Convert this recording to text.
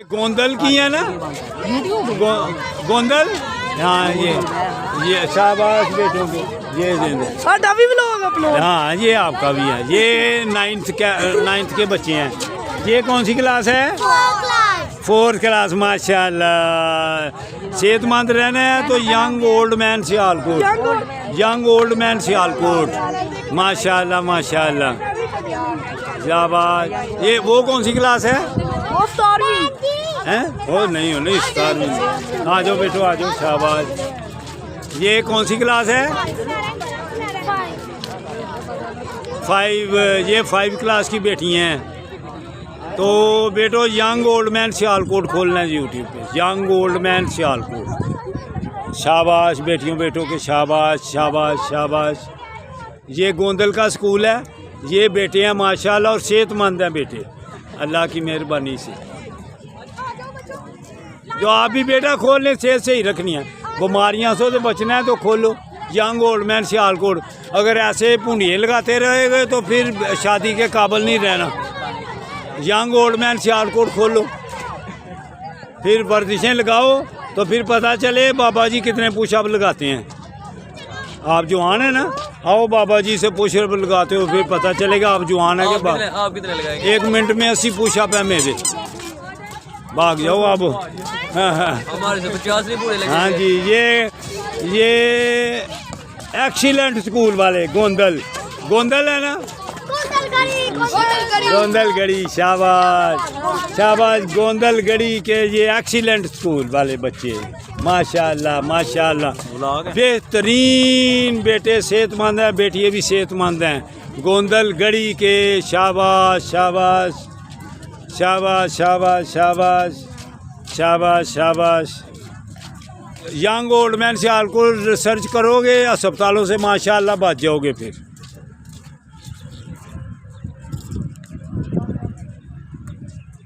गोंदल की है ना गोंदल। हाँ ये शाबाश बेटों को ये साडा भी व्लॉग अपलोड। हाँ ये आपका भी है। ये नाइन्थ के बच्चे हैं। ये कौन सी क्लास है? 4th class. माशाल्लाह सेहतमंद रहना है तो young old man Sialkot, young old man Sialkot. माशाल्लाह माशाल्लाह शाबाश। ये वो कौन सी क्लास है? हैं? वो नहीं हो नहीं स्टार में। आ जाओ बेटो आ जाओ शाबाश। ये कौन सी क्लास है? 5। ये 5 क्लास की बेटी हैं। तो बेटो यंग ओल्ड मैन सियालकोट खोलना है यूट्यूब पे, यंग ओल्ड मैन सियालकोट। शाबाश बेटियों बेटों के शाबाश शाबाश शाबाश। ये गोंदल का स्कूल है। ये बेटे हैं माशाल्लाह और सेहतमंद हैं बेटे अल्लाह की मेहरबानी से। जो आप भी बेटा खोलने सेहत सही रखनी है, बीमारियां से तो बचना है तो खोलो यंग ओल्ड मैन सियालकोट। अगर ऐसे पुंडिये लगाते रहेंगे तो फिर शादी के काबिल नहीं रहना। यंग ओल्ड मैन सियालकोट खोलो, फिर वर्जिशें लगाओ तो फिर पता चले बाबा जी कितने पुशअप लगाते हैं। आप जवान है ना, आओ बाबा जी से पुशअप लगाते हो फिर पता चलेगा आप जवान है कि आप कितने लगाएंगे। 1 मिनट में 80 पुशअप है मेरे। भाग जाओ आप। हमारे से 50 नहीं पूरे लगे। हाँ जी ये एक्सीलेंट स्कूल वाले गोंदल है ना, गोंदल गढ़ी। शाबाश शाबाश गोंदल गढ़ी के ये एक्सीलेंट स्कूल वाले बच्चे माशाल्लाह माशाल्लाह बेहतरीन बेटे सेहतमंद हैं, बेटियाँ भी सेहतमंद हैं गोंदल गढ़ी के। शाबाश शाबाश शाबाश शाबाश शाबाश शाबाश शाबाश। Young old man Sialkot search करोगे अस्पतालों से माशाल्लाह बच जाओगे फिर।